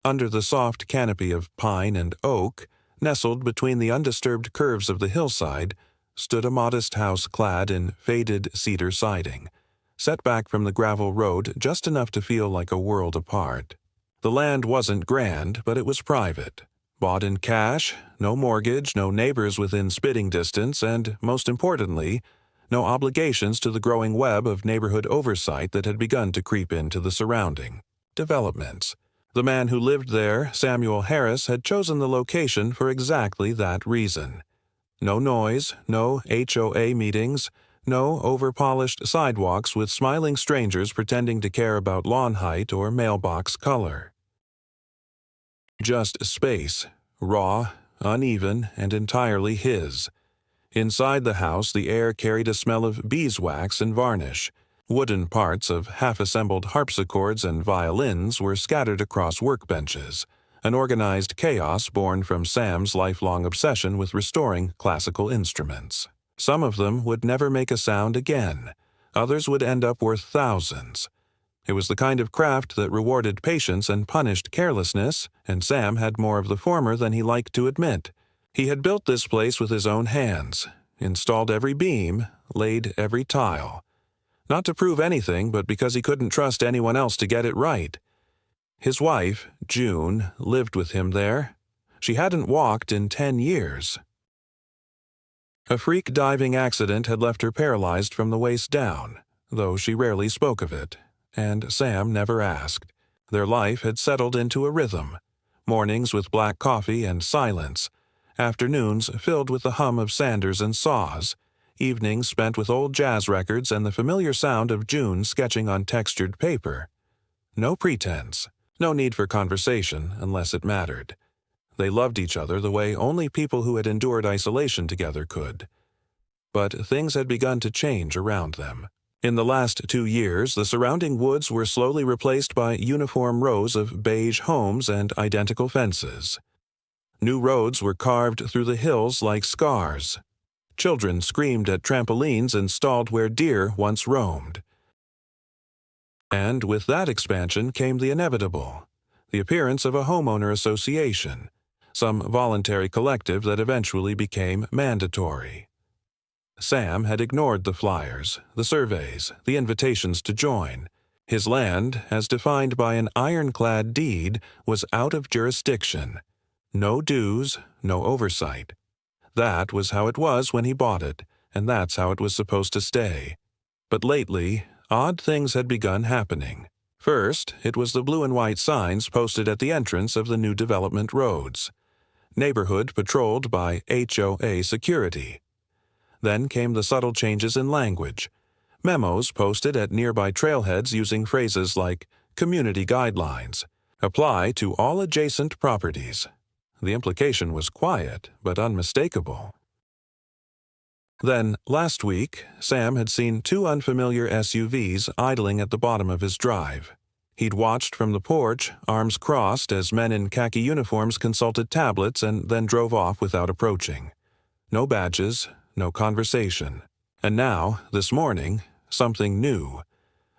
Under the soft canopy of pine and oak, nestled between the undisturbed curves of the hillside, stood a modest house clad in faded cedar siding, set back from the gravel road just enough to feel like a world apart. The land wasn't grand, but it was private. Bought in cash, no mortgage, no neighbors within spitting distance, and, most importantly, no obligations to the growing web of neighborhood oversight that had begun to creep into the surrounding developments. The man who lived there, Samuel Harris, had chosen the location for exactly that reason. No noise, no HOA meetings, no over-polished sidewalks with smiling strangers pretending to care about lawn height or mailbox color. Just space, raw, uneven, and entirely his. Inside the house, the air carried a smell of beeswax and varnish. Wooden parts of half-assembled harpsichords and violins were scattered across workbenches, an organized chaos born from Sam's lifelong obsession with restoring classical instruments. Some of them would never make a sound again. Others would end up worth thousands. It was the kind of craft that rewarded patience and punished carelessness, and Sam had more of the former than he liked to admit. He had built this place with his own hands, installed every beam, laid every tile. Not to prove anything, but because he couldn't trust anyone else to get it right. His wife, June, lived with him there. She hadn't walked in 10 years. A freak diving accident had left her paralyzed from the waist down, though she rarely spoke of it, and Sam never asked. Their life had settled into a rhythm. Mornings with black coffee and silence, afternoons filled with the hum of sanders and saws, evenings spent with old jazz records and the familiar sound of June sketching on textured paper. No pretense, no need for conversation unless it mattered. They loved each other the way only people who had endured isolation together could. But things had begun to change around them. In the last 2 years, the surrounding woods were slowly replaced by uniform rows of beige homes and identical fences. New roads were carved through the hills like scars. Children screamed at trampolines installed where deer once roamed. And with that expansion came the inevitable, the appearance of a homeowner association, some voluntary collective that eventually became mandatory. Sam had ignored the flyers, the surveys, the invitations to join. His land, as defined by an ironclad deed, was out of jurisdiction. No dues, no oversight. That was how it was when he bought it, and that's how it was supposed to stay. But lately, odd things had begun happening. First, it was the blue and white signs posted at the entrance of the new development roads. Neighborhood patrolled by HOA security. Then came the subtle changes in language. Memos posted at nearby trailheads using phrases like community guidelines. Apply to all adjacent properties. The implication was quiet, but unmistakable. Then, last week, Sam had seen 2 unfamiliar SUVs idling at the bottom of his drive. He'd watched from the porch, arms crossed, as men in khaki uniforms consulted tablets and then drove off without approaching. No badges, no conversation. And now, this morning, something new.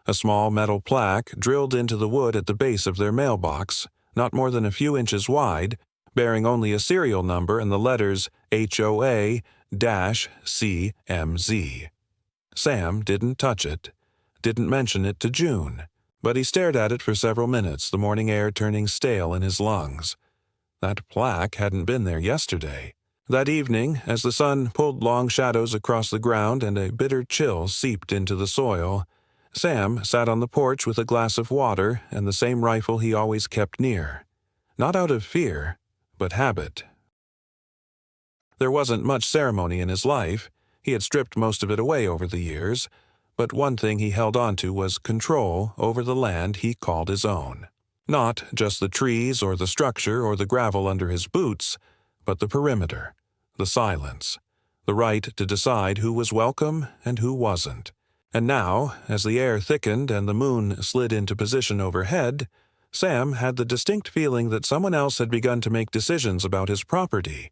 A small metal plaque drilled into the wood at the base of their mailbox, not more than a few inches wide, bearing only a serial number and the letters HOA-CMZ. Sam didn't touch it, didn't mention it to June, but he stared at it for several minutes, the morning air turning stale in his lungs. That plaque hadn't been there yesterday. That evening, as the sun pulled long shadows across the ground and a bitter chill seeped into the soil, Sam sat on the porch with a glass of water and the same rifle he always kept near. Not out of fear, but habit. There wasn't much ceremony in his life. He had stripped most of it away over the years, but one thing he held on to was control over the land he called his own. Not just the trees or the structure or the gravel under his boots, but the perimeter, the silence, the right to decide who was welcome and who wasn't. And now, as the air thickened and the moon slid into position overhead, Sam had the distinct feeling that someone else had begun to make decisions about his property.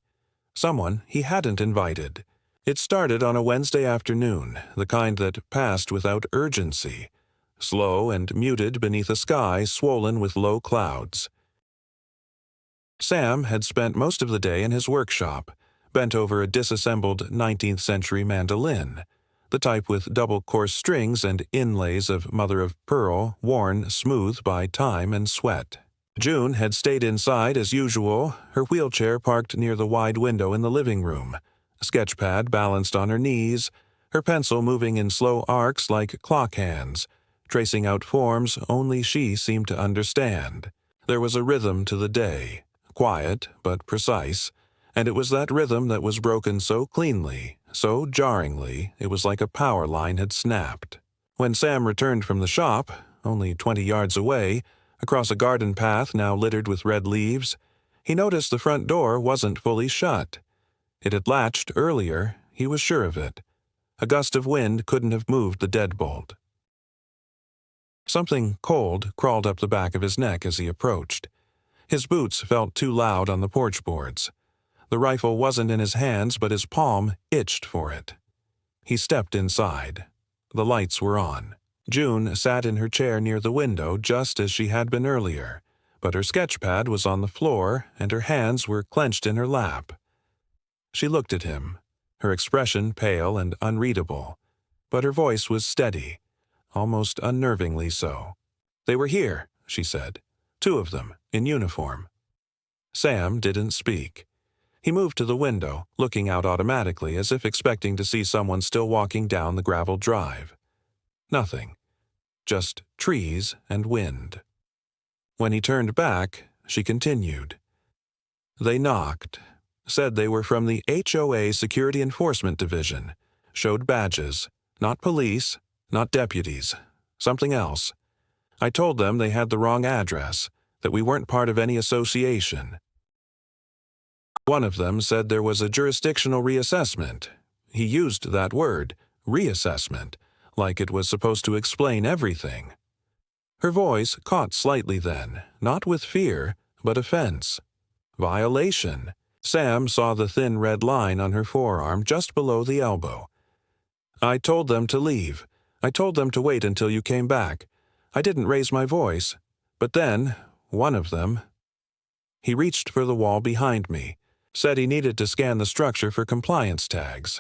Someone he hadn't invited. It started on a Wednesday afternoon, the kind that passed without urgency, slow and muted beneath a sky swollen with low clouds. Sam had spent most of the day in his workshop, bent over a disassembled 19th century mandolin, the type with double coarse strings and inlays of mother-of-pearl worn smooth by time and sweat. June had stayed inside as usual, her wheelchair parked near the wide window in the living room, a sketchpad balanced on her knees, her pencil moving in slow arcs like clock hands, tracing out forms only she seemed to understand. There was a rhythm to the day, quiet but precise, and it was that rhythm that was broken so cleanly, so jarringly, it was like a power line had snapped. When Sam returned from the shop, only 20 yards away, across a garden path now littered with red leaves, he noticed the front door wasn't fully shut. It had latched earlier, he was sure of it. A gust of wind couldn't have moved the deadbolt. Something cold crawled up the back of his neck as he approached. His boots felt too loud on the porch boards. The rifle wasn't in his hands, but his palm itched for it. He stepped inside. The lights were on. June sat in her chair near the window just as she had been earlier, but her sketchpad was on the floor and her hands were clenched in her lap. She looked at him, her expression pale and unreadable, but her voice was steady, almost unnervingly so. "They were here," she said. "2 of them, in uniform." Sam didn't speak. He moved to the window, looking out automatically as if expecting to see someone still walking down the gravel drive. Nothing. Just trees and wind. When he turned back, she continued. "They knocked, said they were from the HOA Security Enforcement Division, showed badges, not police, not deputies, something else. I told them they had the wrong address, that we weren't part of any association. One of them said there was a jurisdictional reassessment. He used that word, reassessment, like it was supposed to explain everything." Her voice caught slightly then, not with fear, but offense. Violation. Sam saw the thin red line on her forearm just below the elbow. "I told them to leave. I told them to wait until you came back. I didn't raise my voice. But then, one of them..." He reached for the wall behind me, said he needed to scan the structure for compliance tags.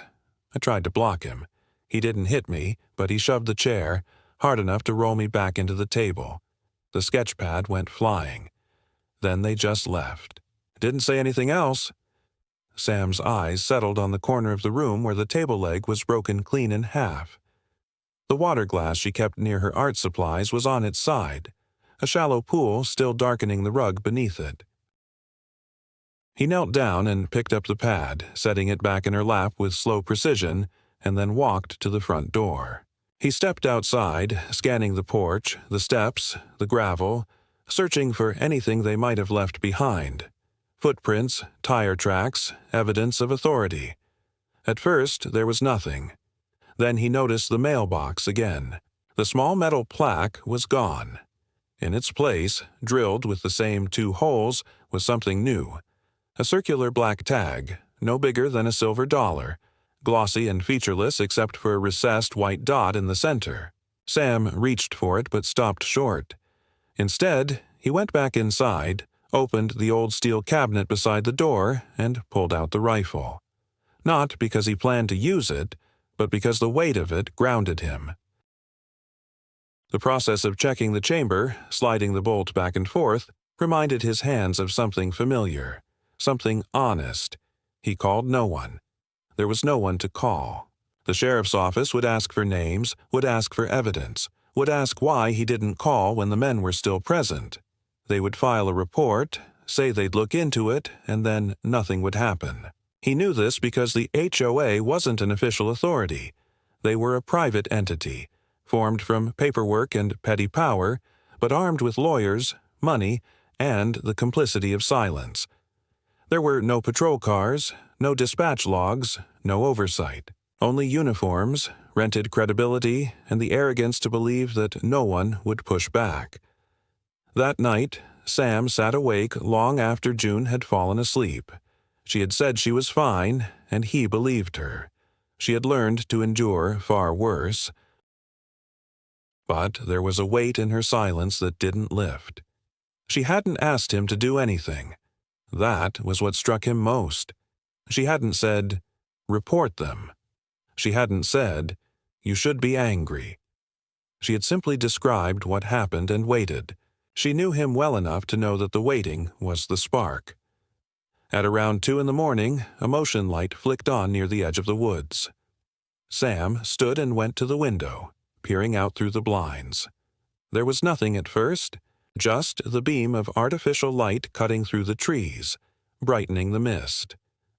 I tried to block him. He didn't hit me, but he shoved the chair, hard enough to roll me back into the table. The sketchpad went flying. Then they just left. Didn't say anything else. Sam's eyes settled on the corner of the room where the table leg was broken clean in half. The water glass she kept near her art supplies was on its side, a shallow pool still darkening the rug beneath it. He knelt down and picked up the pad, setting it back in her lap with slow precision, and then walked to the front door. He stepped outside, scanning the porch, the steps, the gravel, searching for anything they might have left behind. Footprints, tire tracks, evidence of authority. At first, there was nothing. Then he noticed the mailbox again. The small metal plaque was gone. In its place, drilled with the same 2 holes, was something new. A circular black tag, no bigger than a silver dollar, glossy and featureless except for a recessed white dot in the center. Sam reached for it but stopped short. Instead, he went back inside, opened the old steel cabinet beside the door, and pulled out the rifle. Not because he planned to use it, but because the weight of it grounded him. The process of checking the chamber, sliding the bolt back and forth, reminded his hands of something familiar, something honest. He called no one. There was no one to call. The sheriff's office would ask for names, would ask for evidence, would ask why he didn't call when the men were still present. They would file a report, say they'd look into it, and then nothing would happen. He knew this because the HOA wasn't an official authority. They were a private entity, formed from paperwork and petty power, but armed with lawyers, money, and the complicity of silence. There were no patrol cars, no dispatch logs, no oversight. Only uniforms, rented credibility, and the arrogance to believe that no one would push back. That night, Sam sat awake long after June had fallen asleep. She had said she was fine, and he believed her. She had learned to endure far worse. But there was a weight in her silence that didn't lift. She hadn't asked him to do anything. That was what struck him most. She hadn't said, "Report them." She hadn't said, "You should be angry." She had simply described what happened and waited. She knew him well enough to know that the waiting was the spark. At around 2 in the morning, a motion light flicked on near the edge of the woods. Sam stood and went to the window, peering out through the blinds. There was nothing at first, just the beam of artificial light cutting through the trees, brightening the mist.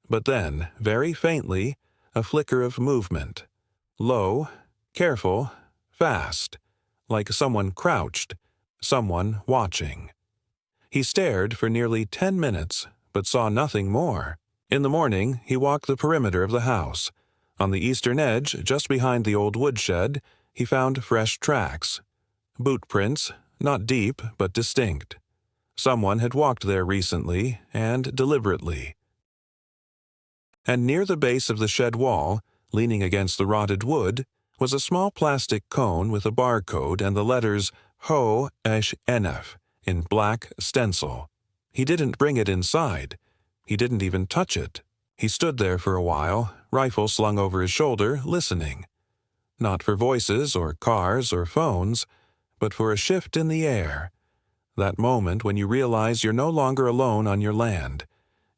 But then, very faintly, a flicker of movement. Low, careful, fast, like someone crouched, someone watching. He stared for nearly 10 minutes, but saw nothing more. In the morning, he walked the perimeter of the house. On the eastern edge, just behind the old woodshed, he found fresh tracks. Boot prints, not deep but distinct. Someone had walked there recently and deliberately. And near the base of the shed wall, leaning against the rotted wood, was a small plastic cone with a barcode and the letters HOA in black stencil. He didn't bring it inside. He didn't even touch it. He stood there for a while, rifle slung over his shoulder, listening. Not for voices or cars or phones, but for a shift in the air. That moment when you realize you're no longer alone on your land,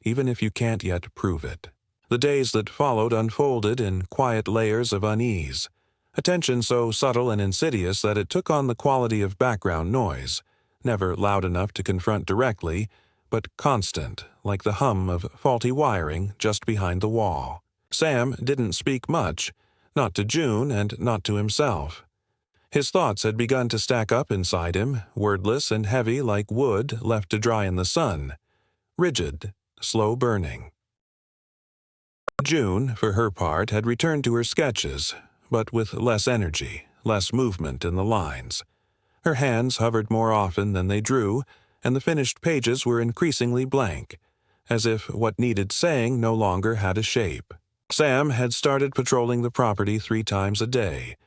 even if you can't yet prove it. The days that followed unfolded in quiet layers of unease, a tension so subtle and insidious that it took on the quality of background noise, never loud enough to confront directly, but constant, like the hum of faulty wiring just behind the wall. Sam didn't speak much, not to June and not to himself. His thoughts had begun to stack up inside him, wordless and heavy like wood left to dry in the sun, rigid, slow burning. June, for her part, had returned to her sketches, but with less energy, less movement in the lines. Her hands hovered more often than they drew, and the finished pages were increasingly blank, as if what needed saying no longer had a shape. Sam had started patrolling the property 3 times a day,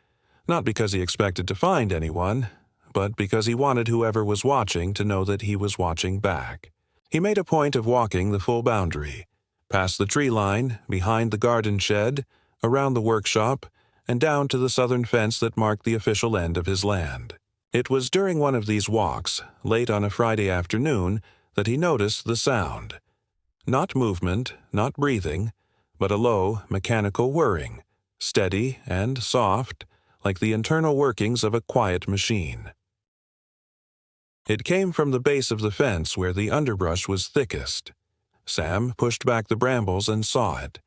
not because he expected to find anyone, but because he wanted whoever was watching to know that he was watching back. He made a point of walking the full boundary, past the tree line, behind the garden shed, around the workshop, and down to the southern fence that marked the official end of his land. It was during one of these walks, late on a Friday afternoon, that he noticed the sound. Not movement, not breathing, but a low, mechanical whirring, steady and soft, like the internal workings of a quiet machine. It came from the base of the fence where the underbrush was thickest. Sam pushed back the brambles and saw it.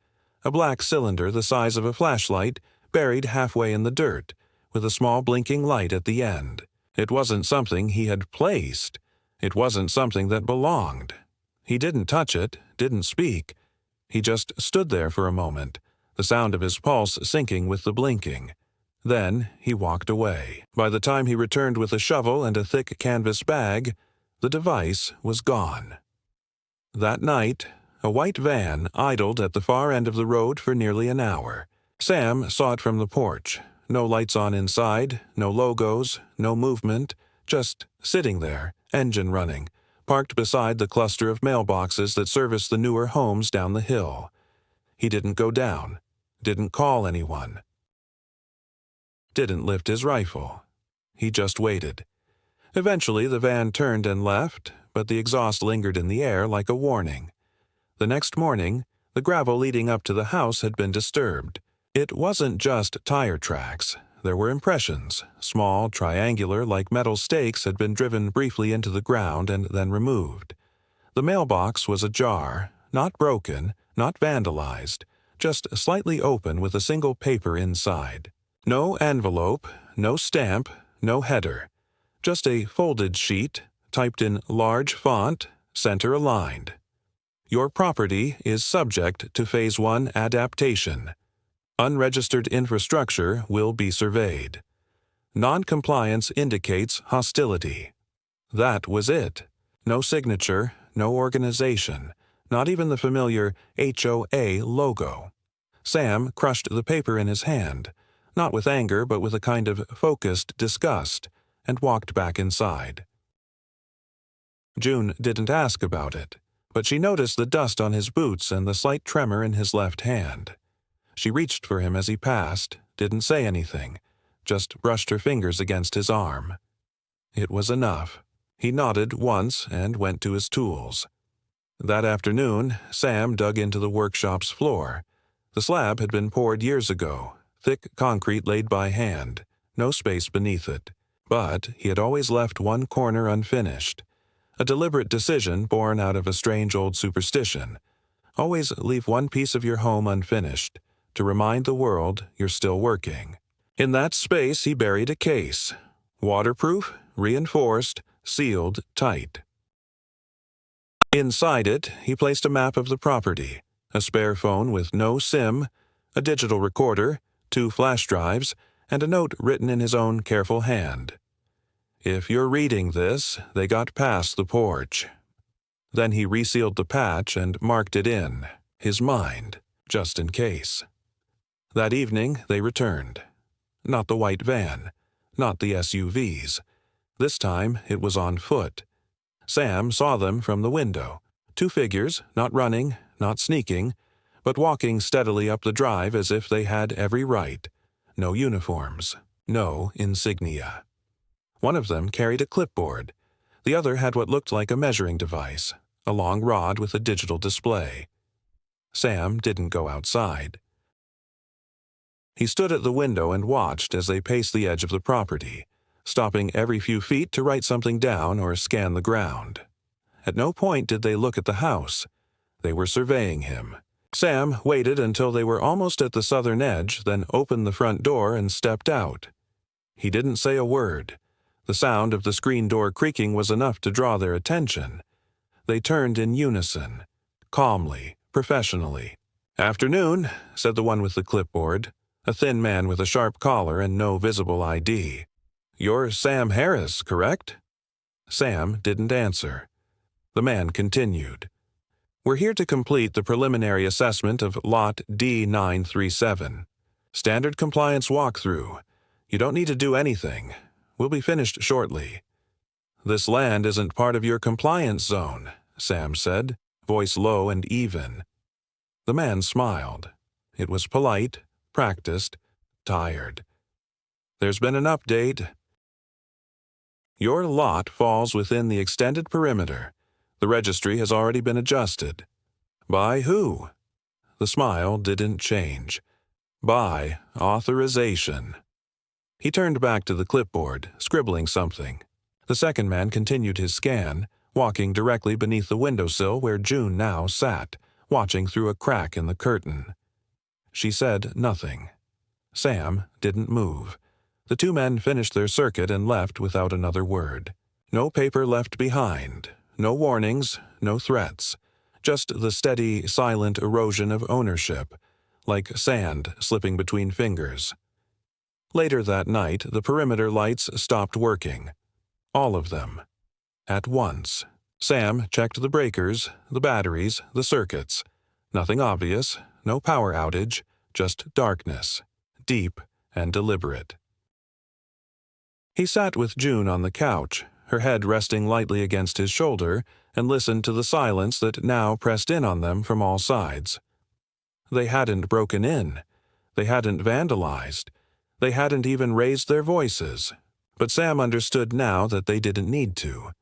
A black cylinder the size of a flashlight, buried halfway in the dirt, with a small blinking light at the end. It wasn't something he had placed. It wasn't something that belonged. He didn't touch it, didn't speak. He just stood there for a moment, the sound of his pulse syncing with the blinking. Then he walked away. By the time he returned with a shovel and a thick canvas bag, the device was gone. That night, a white van idled at the far end of the road for nearly an hour. Sam saw it from the porch. No lights on inside, no logos, no movement, just sitting there, engine running, parked beside the cluster of mailboxes that service the newer homes down the hill. He didn't go down, didn't call anyone, didn't lift his rifle. He just waited. Eventually the van turned and left, but the exhaust lingered in the air like a warning. The next morning, the gravel leading up to the house had been disturbed. It wasn't just tire tracks. There were impressions. Small, triangular, like metal stakes had been driven briefly into the ground and then removed. The mailbox was ajar, not broken, not vandalized, just slightly open with a single paper inside. No envelope, no stamp, no header. Just a folded sheet, typed in large font, center aligned. Your property is subject to Phase 1 adaptation. Unregistered infrastructure will be surveyed. Non-compliance indicates hostility. That was it. No signature, no organization, not even the familiar HOA logo. Sam crushed the paper in his hand, not with anger but with a kind of focused disgust, and walked back inside. June didn't ask about it. but she noticed the dust on his boots and the slight tremor in his left hand. She reached for him as he passed, didn't say anything, just brushed her fingers against his arm. It was enough. He nodded once and went to his tools. That afternoon, Sam dug into the workshop's floor. The slab had been poured years ago, thick concrete laid by hand, no space beneath it. But he had always left one corner unfinished. A deliberate decision born out of a strange old superstition. Always leave one piece of your home unfinished, to remind the world you're still working. In that space he buried a case. Waterproof, reinforced, sealed tight. Inside it, he placed a map of the property, a spare phone with no SIM, a digital recorder, 2 flash drives, and a note written in his own careful hand. If you're reading this, they got past the porch. Then he resealed the patch and marked it in his mind, just in case. That evening they returned. Not the white van, not the SUVs. This time it was on foot. Sam saw them from the window. 2 figures, not running, not sneaking, but walking steadily up the drive as if they had every right. No uniforms, no insignia. One of them carried a clipboard. The other had what looked like a measuring device, a long rod with a digital display. Sam didn't go outside. He stood at the window and watched as they paced the edge of the property, stopping every few feet to write something down or scan the ground. At no point did they look at the house. They were surveying him. Sam waited until they were almost at the southern edge, then opened the front door and stepped out. He didn't say a word. The sound of the screen door creaking was enough to draw their attention. They turned in unison, calmly, professionally. "Afternoon," said the one with the clipboard, a thin man with a sharp collar and no visible ID. "You're Sam Harris, correct?" Sam didn't answer. The man continued. "We're here to complete the preliminary assessment of Lot D937. Standard compliance walkthrough. You don't need to do anything. We'll be finished shortly." "This land isn't part of your compliance zone," Sam said, voice low and even. The man smiled. It was polite, practiced, tired. "There's been an update. Your lot falls within the extended perimeter. The registry has already been adjusted." "By who?" The smile didn't change. "By authorization." He turned back to the clipboard, scribbling something. The second man continued his scan, walking directly beneath the windowsill where June now sat, watching through a crack in the curtain. She said nothing. Sam didn't move. The 2 men finished their circuit and left without another word. No paper left behind, no warnings, no threats, just the steady, silent erosion of ownership, like sand slipping between fingers. Later that night, the perimeter lights stopped working. All of them. At once. Sam checked the breakers, the batteries, the circuits. Nothing obvious, no power outage, just darkness, deep and deliberate. He sat with June on the couch, her head resting lightly against his shoulder, and listened to the silence that now pressed in on them from all sides. They hadn't broken in. They hadn't vandalized. They hadn't even raised their voices. But Sam understood now that they didn't need to.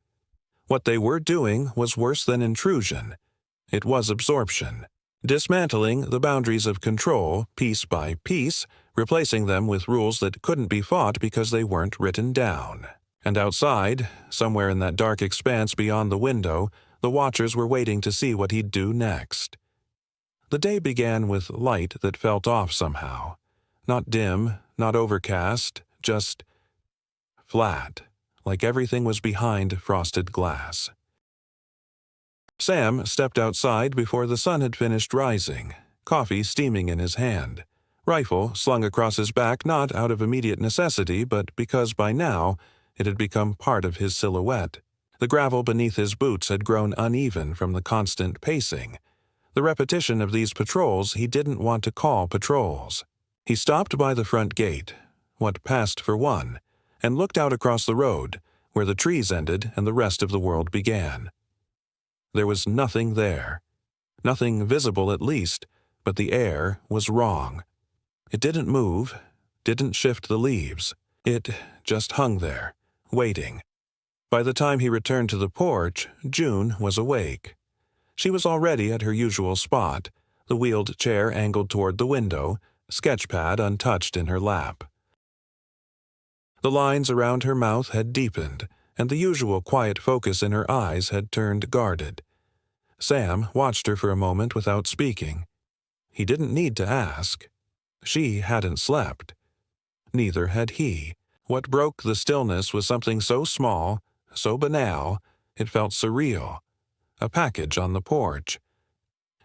What they were doing was worse than intrusion. It was absorption. Dismantling the boundaries of control piece by piece, replacing them with rules that couldn't be fought because they weren't written down. And outside, somewhere in that dark expanse beyond the window, the watchers were waiting to see what he'd do next. The day began with light that felt off somehow. Not dim, not overcast, just flat, like everything was behind frosted glass. Sam stepped outside before the sun had finished rising, coffee steaming in his hand, rifle slung across his back not out of immediate necessity but because by now it had become part of his silhouette. The gravel beneath his boots had grown uneven from the constant pacing. The repetition of these patrols he didn't want to call patrols. He stopped by the front gate, what passed for one, and looked out across the road, where the trees ended and the rest of the world began. There was nothing there. Nothing visible at least, but the air was wrong. It didn't move, didn't shift the leaves. It just hung there, waiting. By the time he returned to the porch, June was awake. She was already at her usual spot, the wheeled chair angled toward the window, sketchpad untouched in her lap. The lines around her mouth had deepened, and the usual quiet focus in her eyes had turned guarded. Sam watched her for a moment without speaking. He didn't need to ask. She hadn't slept. Neither had he. What broke the stillness was something so small, so banal, it felt surreal. A package on the porch.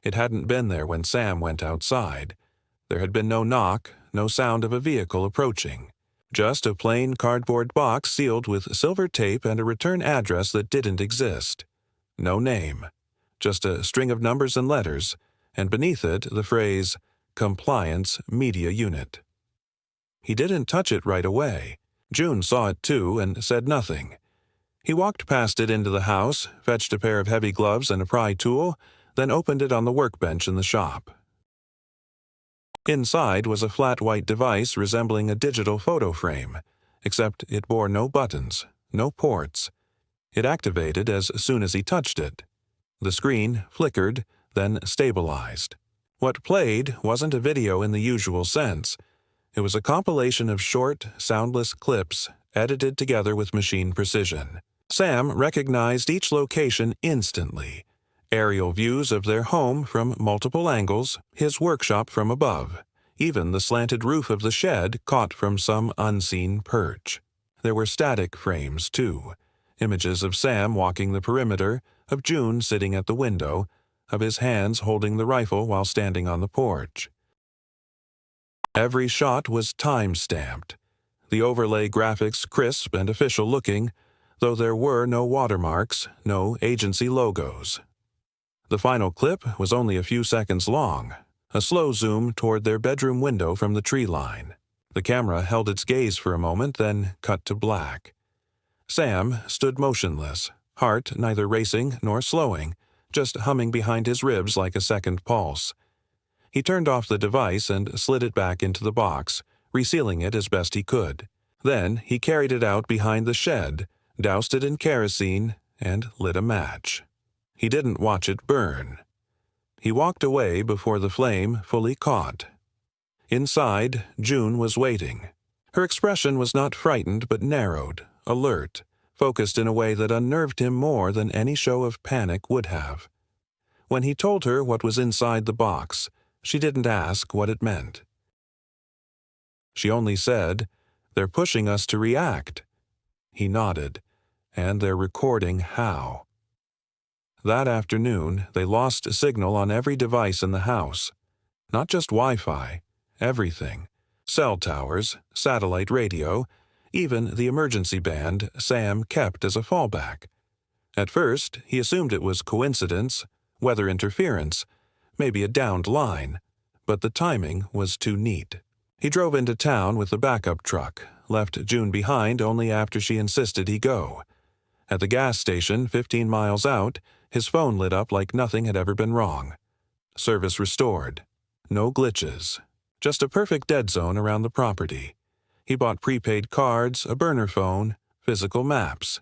It hadn't been there when Sam went outside. There had been no knock, no sound of a vehicle approaching. Just a plain cardboard box sealed with silver tape and a return address that didn't exist. No name. Just a string of numbers and letters, and beneath it the phrase, Compliance Media Unit. He didn't touch it right away. June saw it too and said nothing. He walked past it into the house, fetched a pair of heavy gloves and a pry tool, then opened it on the workbench in the shop. Inside was a flat white device resembling a digital photo frame, except it bore no buttons, no ports. It activated as soon as he touched it. The screen flickered, then stabilized. What played wasn't a video in the usual sense. It was a compilation of short, soundless clips edited together with machine precision. Sam recognized each location instantly. Aerial views of their home from multiple angles, his workshop from above, even the slanted roof of the shed caught from some unseen perch. There were static frames, too. Images of Sam walking the perimeter, of June sitting at the window, of his hands holding the rifle while standing on the porch. Every shot was time-stamped. The overlay graphics crisp and official-looking, though there were no watermarks, no agency logos. The final clip was only a few seconds long, a slow zoom toward their bedroom window from the tree line. The camera held its gaze for a moment, then cut to black. Sam stood motionless, heart neither racing nor slowing, just humming behind his ribs like a second pulse. He turned off the device and slid it back into the box, resealing it as best he could. Then he carried it out behind the shed, doused it in kerosene, and lit a match. He didn't watch it burn. He walked away before the flame fully caught. Inside, June was waiting. Her expression was not frightened but narrowed, alert, focused in a way that unnerved him more than any show of panic would have. When he told her what was inside the box, she didn't ask what it meant. She only said, "They're pushing us to react." He nodded, "And they're recording how." That afternoon, they lost a signal on every device in the house. Not just Wi-Fi, everything. Cell towers, satellite radio, even the emergency band Sam kept as a fallback. At first, he assumed it was coincidence, weather interference, maybe a downed line, but the timing was too neat. He drove into town with the backup truck, left June behind only after she insisted he go. At the gas station 15 miles out, his phone lit up like nothing had ever been wrong. Service restored. No glitches. Just a perfect dead zone around the property. He bought prepaid cards, a burner phone, physical maps.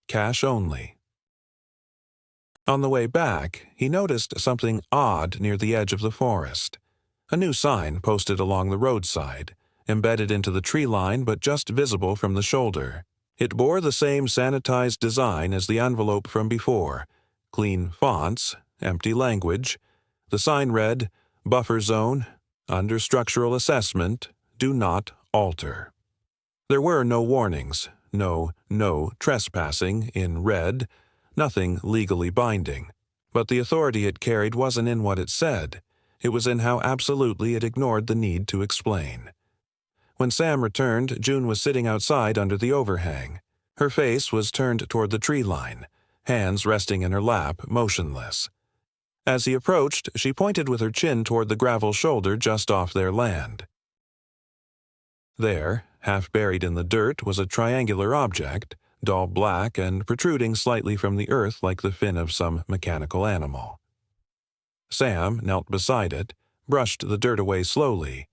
Cash only. On the way back, he noticed something odd near the edge of the forest. A new sign posted along the roadside, embedded into the tree line but just visible from the shoulder. It bore the same sanitized design as the envelope from before. Clean fonts, empty language. The sign read, "Buffer zone, under structural assessment, do not alter." There were no warnings, no trespassing in red, nothing legally binding. But the authority it carried wasn't in what it said. It was in how absolutely it ignored the need to explain. When Sam returned, June was sitting outside under the overhang. Her face was turned toward the tree line, hands resting in her lap, motionless. As he approached, she pointed with her chin toward the gravel shoulder just off their land. There, half buried in the dirt, was a triangular object, dull black and protruding slightly from the earth like the fin of some mechanical animal. Sam knelt beside it, brushed the dirt away slowly.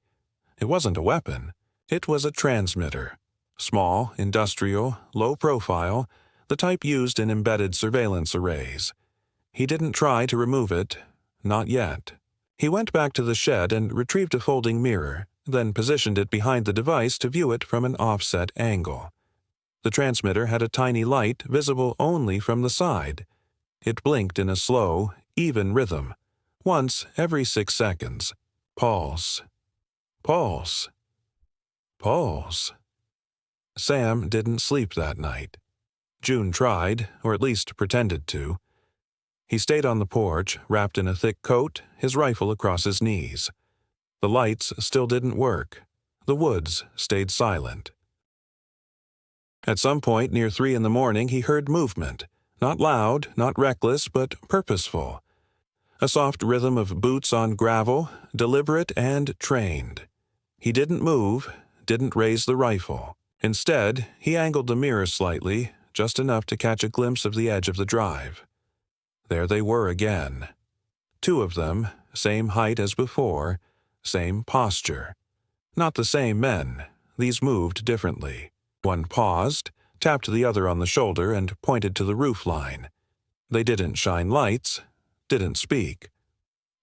It wasn't a weapon. It was a transmitter. Small, industrial, low profile, the type used in embedded surveillance arrays. He didn't try to remove it. Not yet. He went back to the shed and retrieved a folding mirror, then positioned it behind the device to view it from an offset angle. The transmitter had a tiny light visible only from the side. It blinked in a slow, even rhythm, once every 6 seconds. Pulse. Pulse. Pulse. Sam didn't sleep that night. June tried, or at least pretended to. He stayed on the porch, wrapped in a thick coat, his rifle across his knees. The lights still didn't work. The woods stayed silent. At some point near 3 in the morning, he heard movement. Not loud, not reckless, but purposeful. A soft rhythm of boots on gravel, deliberate and trained. He didn't move, didn't raise the rifle. Instead, he angled the mirror slightly, just enough to catch a glimpse of the edge of the drive. There they were again. 2 of them, same height as before, same posture. Not the same men. These moved differently. One paused, tapped the other on the shoulder, and pointed to the roof line. They didn't shine lights, didn't speak.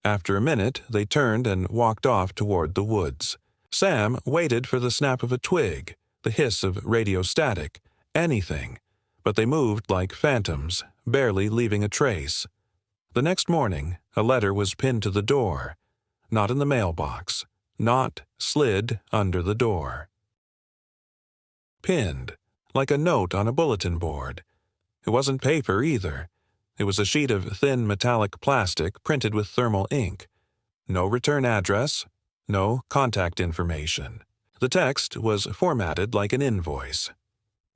After a minute, they turned and walked off toward the woods. Sam waited for the snap of a twig, the hiss of radio static, anything, but they moved like phantoms, barely leaving a trace. The next morning, a letter was pinned to the door, not in the mailbox, not slid under the door. Pinned, like a note on a bulletin board. It wasn't paper either. It was a sheet of thin metallic plastic printed with thermal ink. No return address, no contact information. The text was formatted like an invoice.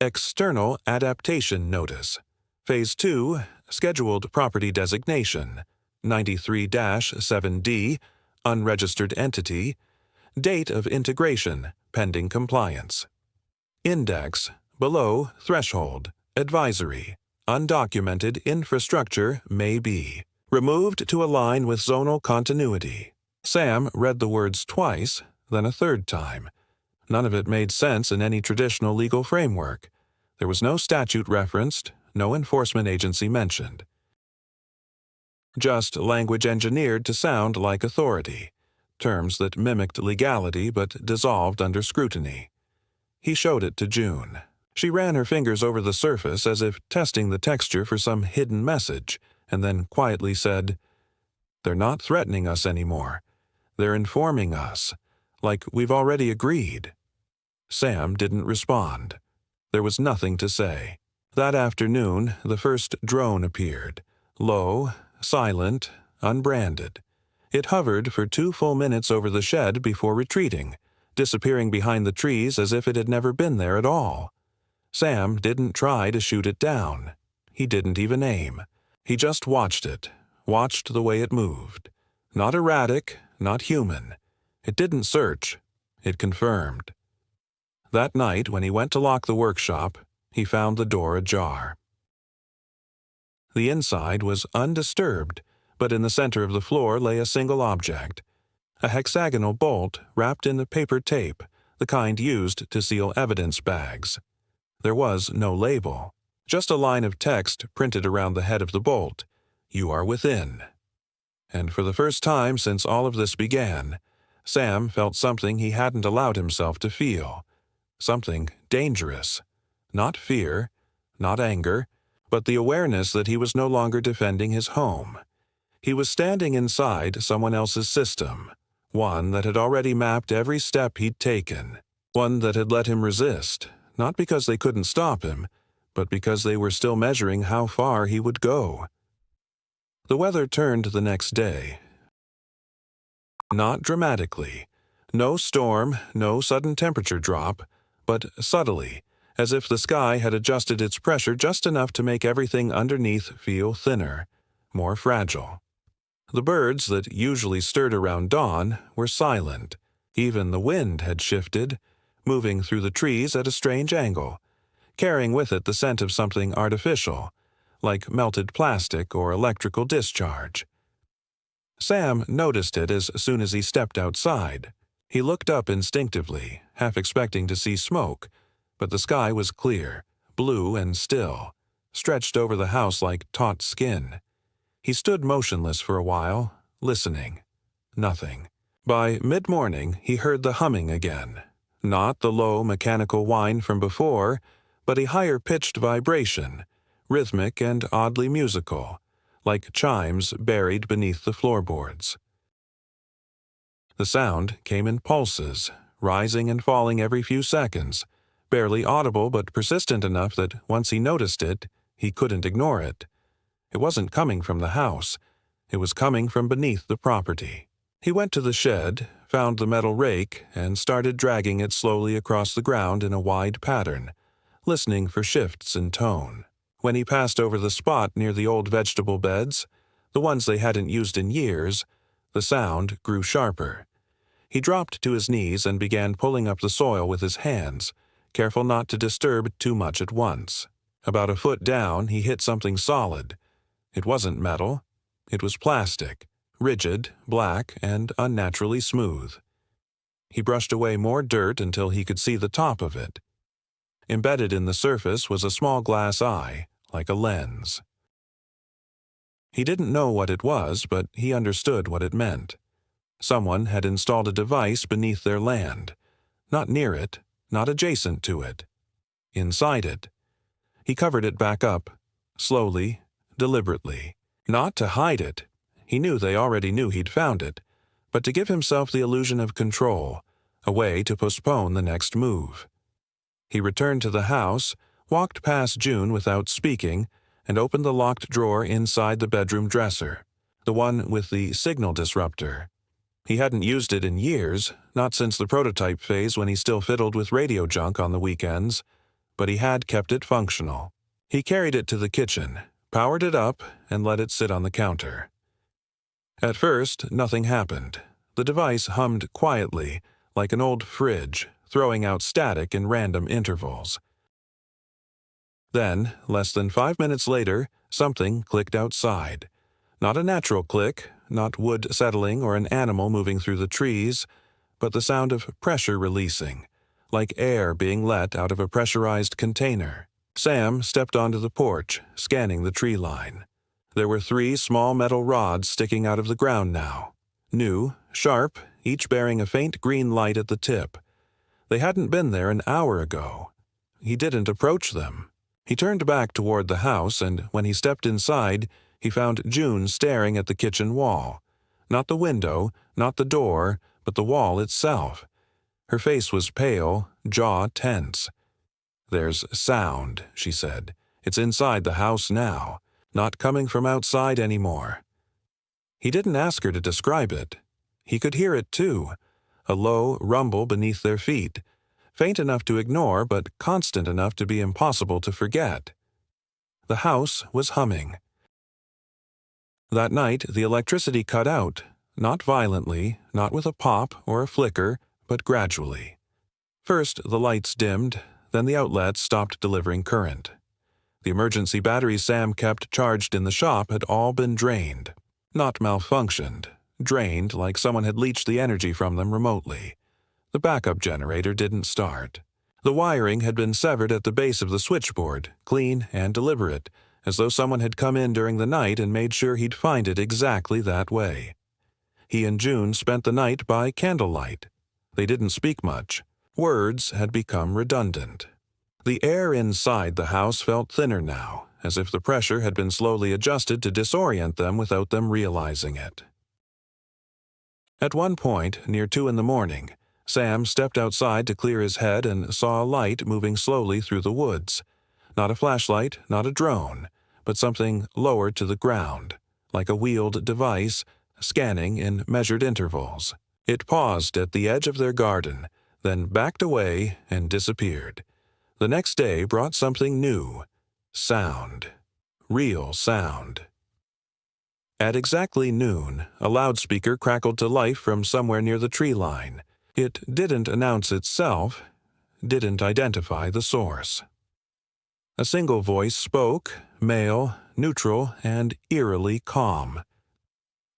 External Adaptation Notice. Phase 2, Scheduled Property Designation, 93-7D, Unregistered Entity, Date of Integration, Pending Compliance. Index, below, Threshold, Advisory, Undocumented Infrastructure may be. Removed to align with zonal continuity. Sam read the words twice, then a third time. None of it made sense in any traditional legal framework. There was no statute referenced, no enforcement agency mentioned. Just language engineered to sound like authority, terms that mimicked legality but dissolved under scrutiny. He showed it to June. She ran her fingers over the surface as if testing the texture for some hidden message, and then quietly said, "They're not threatening us anymore. They're informing us, like we've already agreed." Sam didn't respond. There was nothing to say. That afternoon, the first drone appeared, low, silent, unbranded. It hovered for 2 full minutes over the shed before retreating, disappearing behind the trees as if it had never been there at all. Sam didn't try to shoot it down. He didn't even aim. He just watched it, watched the way it moved. Not erratic, not human. It didn't search. It confirmed. That night, when he went to lock the workshop, he found the door ajar. The inside was undisturbed, but in the center of the floor lay a single object. A hexagonal bolt wrapped in the paper tape, the kind used to seal evidence bags. There was no label, just a line of text printed around the head of the bolt. "You are within." And for the first time since all of this began, Sam felt something he hadn't allowed himself to feel. Something dangerous. Not fear, not anger, but the awareness that he was no longer defending his home. He was standing inside someone else's system, one that had already mapped every step he'd taken, one that had let him resist, not because they couldn't stop him, but because they were still measuring how far he would go. The weather turned the next day. Not dramatically. No storm, no sudden temperature drop, but subtly, as if the sky had adjusted its pressure just enough to make everything underneath feel thinner, more fragile. The birds that usually stirred around dawn were silent. Even the wind had shifted, moving through the trees at a strange angle, carrying with it the scent of something artificial, like melted plastic or electrical discharge. Sam noticed it as soon as he stepped outside. He looked up instinctively, half expecting to see smoke, but the sky was clear, blue and still, stretched over the house like taut skin. He stood motionless for a while, listening. Nothing. By mid-morning, he heard the humming again. Not the low mechanical whine from before, but a higher-pitched vibration, rhythmic and oddly musical, like chimes buried beneath the floorboards. The sound came in pulses, rising and falling every few seconds, barely audible but persistent enough that once he noticed it, he couldn't ignore it. It wasn't coming from the house. It was coming from beneath the property. He went to the shed, found the metal rake, and started dragging it slowly across the ground in a wide pattern, listening for shifts in tone. When he passed over the spot near the old vegetable beds, the ones they hadn't used in years, the sound grew sharper. He dropped to his knees and began pulling up the soil with his hands, careful not to disturb too much at once. About a foot down, he hit something solid. It wasn't metal. It was plastic, rigid, black, and unnaturally smooth. He brushed away more dirt until he could see the top of it. Embedded in the surface was a small glass eye, like a lens. He didn't know what it was, but he understood what it meant. Someone had installed a device beneath their land. Not near it, not adjacent to it. Inside it. He covered it back up, slowly, deliberately. Not to hide it. He knew they already knew he'd found it, but to give himself the illusion of control, a way to postpone the next move. He returned to the house, walked past June without speaking, and opened the locked drawer inside the bedroom dresser, the one with the signal disruptor. He hadn't used it in years, not since the prototype phase when he still fiddled with radio junk on the weekends, but he had kept it functional. He carried it to the kitchen, powered it up, and let it sit on the counter. At first, nothing happened. The device hummed quietly, like an old fridge, throwing out static in random intervals. Then, less than 5 minutes later, something clicked outside. Not a natural click, not wood settling or an animal moving through the trees, but the sound of pressure releasing, like air being let out of a pressurized container. Sam stepped onto the porch, scanning the tree line. There were 3 small metal rods sticking out of the ground now. New, sharp, each bearing a faint green light at the tip. They hadn't been there an hour ago. He didn't approach them. He turned back toward the house, and when he stepped inside, he found June staring at the kitchen wall. Not the window, not the door, but the wall itself. Her face was pale, jaw tense. "There's sound," she said. "It's inside the house now, not coming from outside anymore." He didn't ask her to describe it. He could hear it too, a low rumble beneath their feet, faint enough to ignore but constant enough to be impossible to forget. The house was humming. That night, the electricity cut out, not violently, not with a pop or a flicker, but gradually. First, the lights dimmed, then the outlets stopped delivering current. The emergency batteries Sam kept charged in the shop had all been drained. Not malfunctioned, drained like someone had leached the energy from them remotely. The backup generator didn't start. The wiring had been severed at the base of the switchboard, clean and deliberate, as though someone had come in during the night and made sure he'd find it exactly that way. He and June spent the night by candlelight. They didn't speak much. Words had become redundant. The air inside the house felt thinner now, as if the pressure had been slowly adjusted to disorient them without them realizing it. At one point, near 2 in the morning, Sam stepped outside to clear his head and saw a light moving slowly through the woods. Not a flashlight, not a drone, but something lower to the ground, like a wheeled device, scanning in measured intervals. It paused at the edge of their garden, then backed away and disappeared. The next day brought something new. Sound. Real sound. At exactly noon, a loudspeaker crackled to life from somewhere near the tree line. It didn't announce itself, didn't identify the source. A single voice spoke, male, neutral, and eerily calm.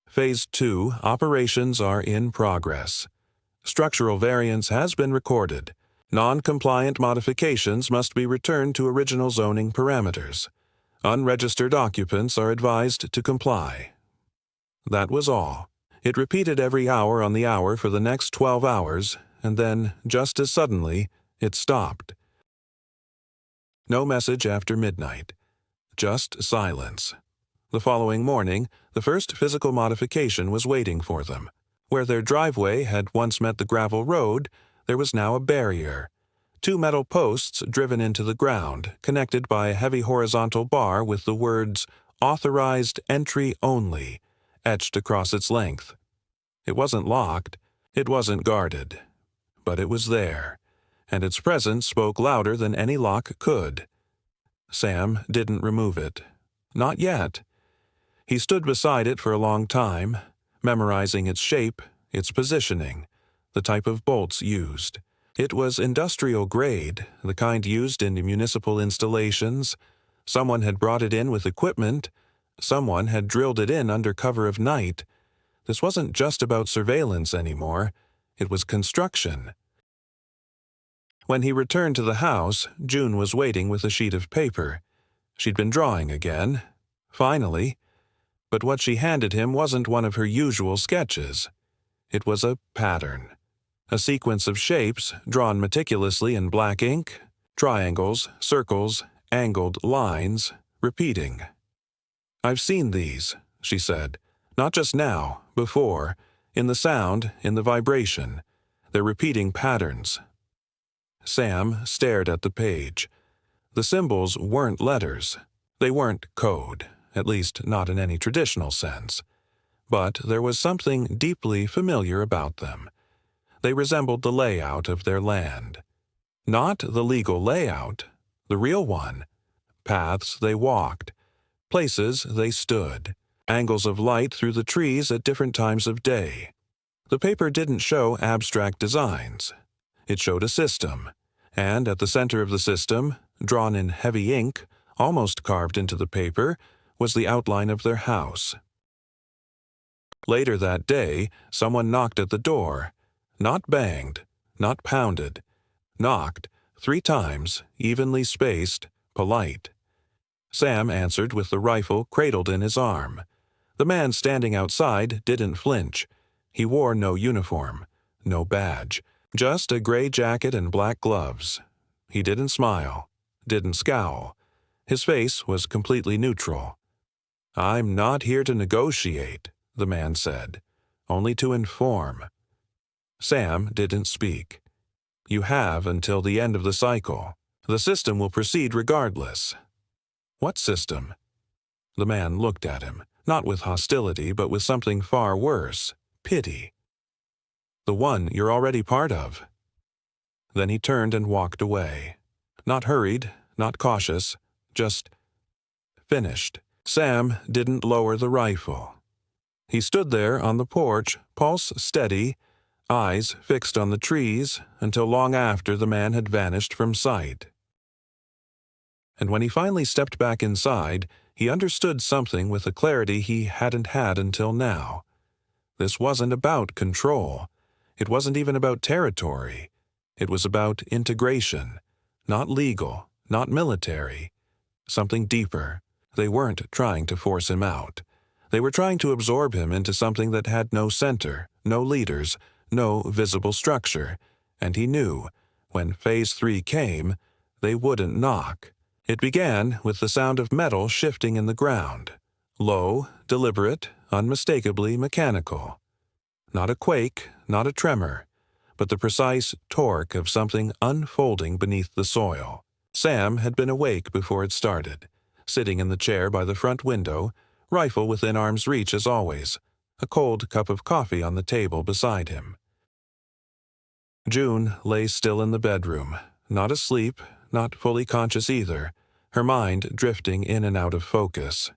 Phase 2 operations are in progress. Structural variance has been recorded. Non-compliant modifications must be returned to original zoning parameters. Unregistered occupants are advised to comply. That was all. It repeated every hour on the hour for the next 12 hours, and then, just as suddenly, it stopped. No message after midnight. Just silence. The following morning, the first physical modification was waiting for them. Where their driveway had once met the gravel road, there was now a barrier. 2 metal posts driven into the ground, connected by a heavy horizontal bar with the words, "Authorized Entry Only," etched across its length. It wasn't locked, it wasn't guarded. But it was there, and its presence spoke louder than any lock could. Sam didn't remove it. Not yet. He stood beside it for a long time, memorizing its shape, its positioning, the type of bolts used. It was industrial grade, the kind used in municipal installations. Someone had brought it in with equipment. Someone had drilled it in under cover of night. This wasn't just about surveillance anymore. It was construction. When he returned to the house, June was waiting with a sheet of paper. She'd been drawing again. Finally. But what she handed him wasn't one of her usual sketches. It was a pattern. A sequence of shapes drawn meticulously in black ink, triangles, circles, angled lines, repeating. "I've seen these," she said. "Not just now, before, in the sound, in the vibration. They're repeating patterns." Sam stared at the page. The symbols weren't letters. They weren't code, at least not in any traditional sense. But there was something deeply familiar about them. They resembled the layout of their land. Not the legal layout, the real one. Paths they walked, places they stood, angles of light through the trees at different times of day. The paper didn't show abstract designs. It showed a system, and at the center of the system, drawn in heavy ink, almost carved into the paper, was the outline of their house. Later that day, someone knocked at the door. Not banged, not pounded. Knocked, 3 times, evenly spaced, polite. Sam answered with the rifle cradled in his arm. The man standing outside didn't flinch. He wore no uniform, no badge, just a gray jacket and black gloves. He didn't smile, didn't scowl. His face was completely neutral. "I'm not here to negotiate," the man said, "only to inform." Sam didn't speak. "You have until the end of the cycle. The system will proceed regardless." "What system?" The man looked at him, not with hostility, but with something far worse, pity. "The one you're already part of." Then he turned and walked away. Not hurried, not cautious, just finished. Sam didn't lower the rifle. He stood there on the porch, pulse steady, eyes fixed on the trees, until long after the man had vanished from sight. And when he finally stepped back inside, he understood something with a clarity he hadn't had until now. This wasn't about control. It wasn't even about territory. It was about integration. Not legal, not military. Something deeper. They weren't trying to force him out. They were trying to absorb him into something that had no center, no leaders, no visible structure, and he knew, when Phase 3 came, they wouldn't knock. It began with the sound of metal shifting in the ground. Low, deliberate, unmistakably mechanical. Not a quake, not a tremor, but the precise torque of something unfolding beneath the soil. Sam had been awake before it started, sitting in the chair by the front window, rifle within arm's reach as always, a cold cup of coffee on the table beside him. June lay still in the bedroom, not asleep, not fully conscious either, her mind drifting in and out of focus.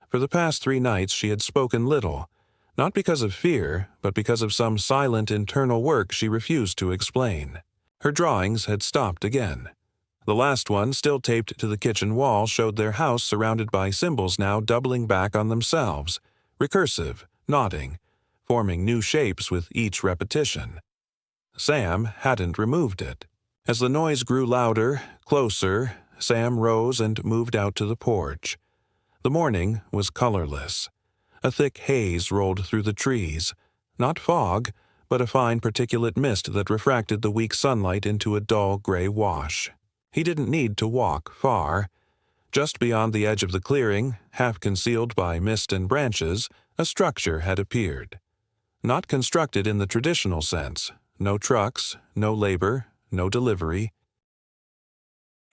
For the past 3 nights she had spoken little, not because of fear, but because of some silent internal work she refused to explain. Her drawings had stopped again. The last one, still taped to the kitchen wall, showed their house surrounded by symbols now doubling back on themselves, recursive, nodding, forming new shapes with each repetition. Sam hadn't removed it. As the noise grew louder, closer, Sam rose and moved out to the porch. The morning was colorless. A thick haze rolled through the trees, not fog, but a fine particulate mist that refracted the weak sunlight into a dull gray wash. He didn't need to walk far. Just beyond the edge of the clearing, half concealed by mist and branches, a structure had appeared. Not constructed in the traditional sense. No trucks, no labor, no delivery.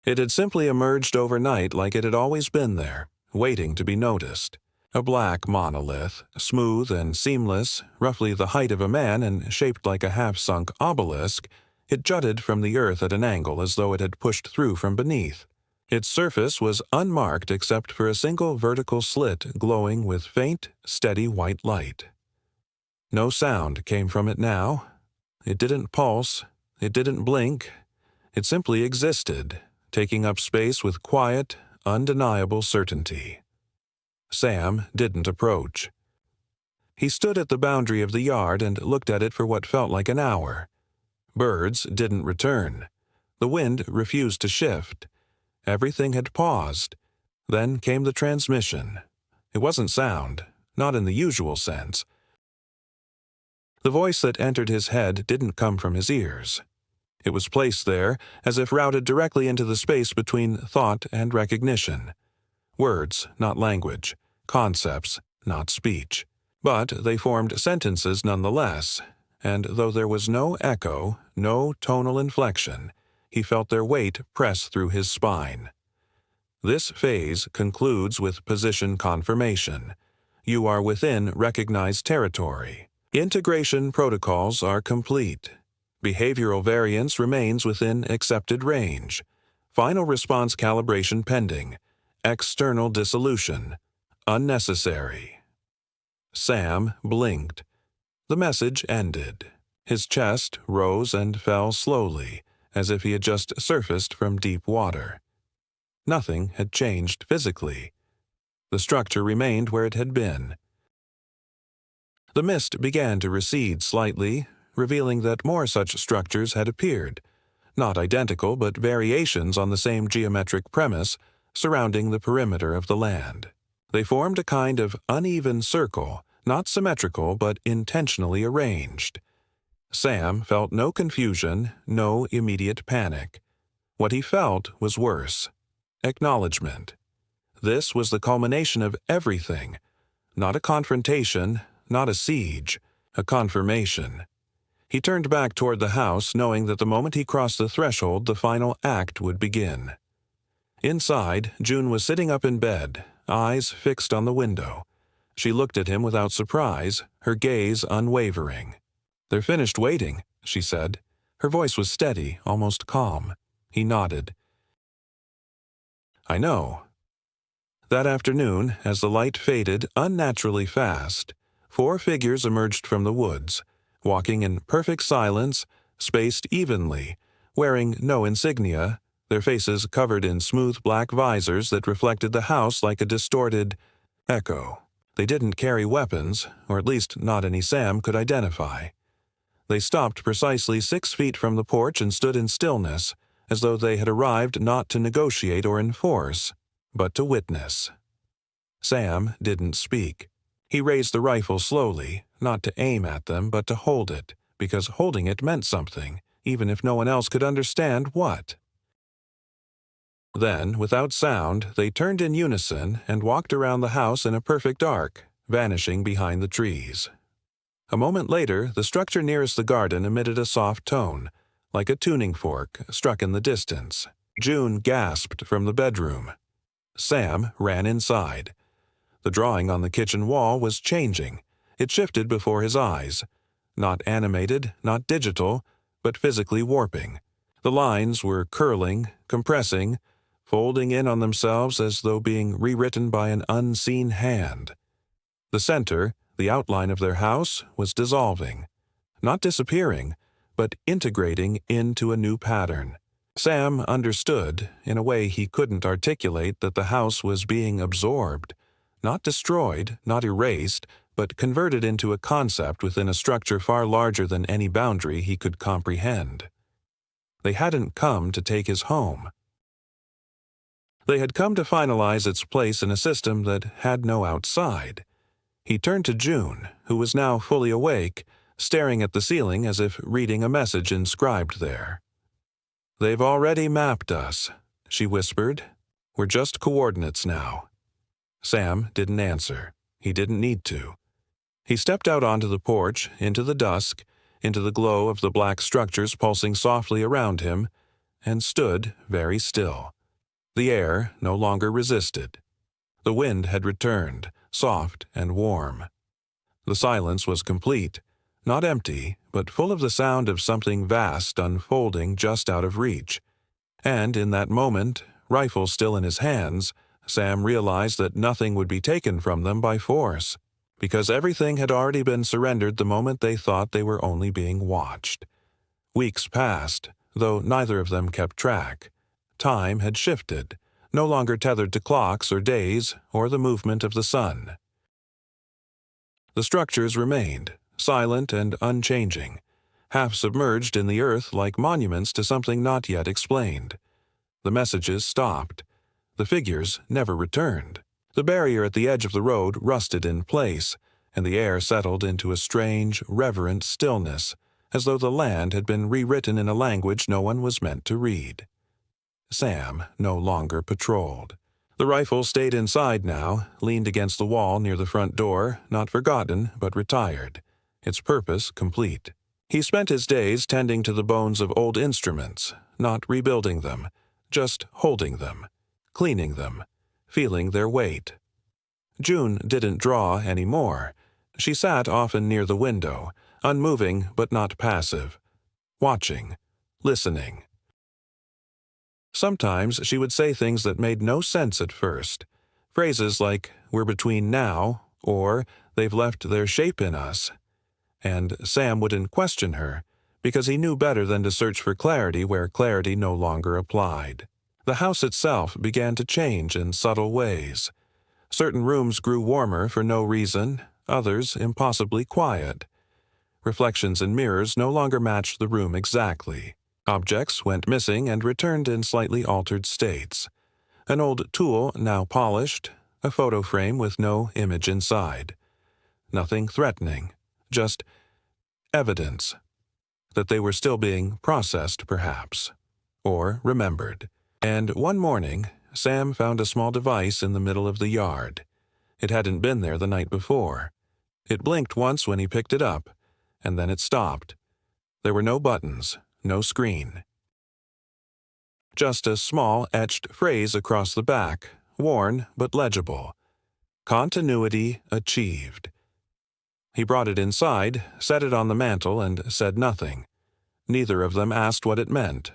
It had simply emerged overnight like it had always been there, waiting to be noticed. A black monolith, smooth and seamless, roughly the height of a man and shaped like a half-sunk obelisk, it jutted from the earth at an angle as though it had pushed through from beneath. Its surface was unmarked except for a single vertical slit glowing with faint, steady white light. No sound came from it now. It didn't pulse. It didn't blink. It simply existed, taking up space with quiet, undeniable certainty. Sam didn't approach. He stood at the boundary of the yard and looked at it for what felt like an hour. Birds didn't return. The wind refused to shift. Everything had paused. Then came the transmission. It wasn't sound, not in the usual sense. The voice that entered his head didn't come from his ears. It was placed there, as if routed directly into the space between thought and recognition. Words, not language. Concepts, not speech. But they formed sentences nonetheless, and though there was no echo, no tonal inflection, he felt their weight press through his spine. This phase concludes with position confirmation. You are within recognized territory. Integration protocols are complete. Behavioral variance remains within accepted range. Final response calibration pending. External dissolution. Unnecessary. Sam blinked. The message ended. His chest rose and fell slowly, as if he had just surfaced from deep water. Nothing had changed physically. The structure remained where it had been. The mist began to recede slightly, revealing that more such structures had appeared, not identical but variations on the same geometric premise surrounding the perimeter of the land. They formed a kind of uneven circle, not symmetrical but intentionally arranged. Sam felt no confusion, no immediate panic. What he felt was worse. Acknowledgement. This was the culmination of everything. Not a confrontation, not a siege, a confirmation. He turned back toward the house, knowing that the moment he crossed the threshold, the final act would begin. Inside, June was sitting up in bed, eyes fixed on the window. She looked at him without surprise, her gaze unwavering. "They're finished waiting," she said. Her voice was steady, almost calm. He nodded. "I know." That afternoon, as the light faded unnaturally fast, 4 figures emerged from the woods, walking in perfect silence, spaced evenly, wearing no insignia, their faces covered in smooth black visors that reflected the house like a distorted echo. They didn't carry weapons, or at least not any Sam could identify. They stopped precisely 6 feet from the porch and stood in stillness, as though they had arrived not to negotiate or enforce, but to witness. Sam didn't speak. He raised the rifle slowly, not to aim at them, but to hold it, because holding it meant something, even if no one else could understand what. Then, without sound, they turned in unison and walked around the house in a perfect arc, vanishing behind the trees. A moment later, the structure nearest the garden emitted a soft tone, like a tuning fork struck in the distance. June gasped from the bedroom. Sam ran inside. The drawing on the kitchen wall was changing. It shifted before his eyes. Not animated, not digital, but physically warping. The lines were curling, compressing, folding in on themselves as though being rewritten by an unseen hand. The center, the outline of their house, was dissolving. Not disappearing, but integrating into a new pattern. Sam understood, in a way he couldn't articulate, that the house was being absorbed, not destroyed, not erased, but converted into a concept within a structure far larger than any boundary he could comprehend. They hadn't come to take his home. They had come to finalize its place in a system that had no outside. He turned to June, who was now fully awake, staring at the ceiling as if reading a message inscribed there. "They've already mapped us," she whispered. "We're just coordinates now." Sam didn't answer. He didn't need to. He stepped out onto the porch, into the dusk, into the glow of the black structures pulsing softly around him, and stood very still. The air no longer resisted. The wind had returned, soft and warm. The silence was complete, not empty, but full of the sound of something vast unfolding just out of reach. And in that moment, rifle still in his hands, Sam realized that nothing would be taken from them by force, because everything had already been surrendered the moment they thought they were only being watched. Weeks passed, though neither of them kept track. Time had shifted, no longer tethered to clocks or days or the movement of the sun. The structures remained, silent and unchanging, half submerged in the earth like monuments to something not yet explained. The messages stopped. The figures never returned. The barrier at the edge of the road rusted in place, and the air settled into a strange, reverent stillness, as though the land had been rewritten in a language no one was meant to read. Sam no longer patrolled. The rifle stayed inside now, leaned against the wall near the front door, not forgotten but retired, its purpose complete. He spent his days tending to the bones of old instruments, not rebuilding them, just holding them, cleaning them, feeling their weight. June didn't draw any more. She sat often near the window, unmoving but not passive, watching, listening. Sometimes she would say things that made no sense at first, phrases like, "We're between now," or "They've left their shape in us." And Sam wouldn't question her, because he knew better than to search for clarity where clarity no longer applied. The house itself began to change in subtle ways. Certain rooms grew warmer for no reason, others impossibly quiet. Reflections in mirrors no longer matched the room exactly. Objects went missing and returned in slightly altered states. An old tool now polished, a photo frame with no image inside. Nothing threatening, just evidence that they were still being processed, perhaps, or remembered. And one morning, Sam found a small device in the middle of the yard. It hadn't been there the night before. It blinked once when he picked it up, and then it stopped. There were no buttons, no screen. Just a small etched phrase across the back, worn but legible. Continuity achieved. He brought it inside, set it on the mantel, and said nothing. Neither of them asked what it meant.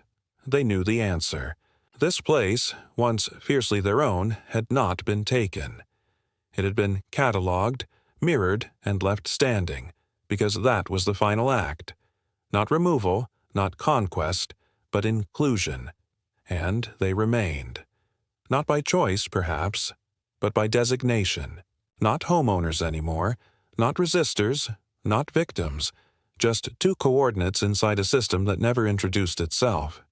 They knew the answer. This place, once fiercely their own, had not been taken. It had been catalogued, mirrored, and left standing, because that was the final act. Not removal, not conquest, but inclusion. And they remained. Not by choice, perhaps, but by designation. Not homeowners anymore, not resistors, not victims, just two coordinates inside a system that never introduced itself.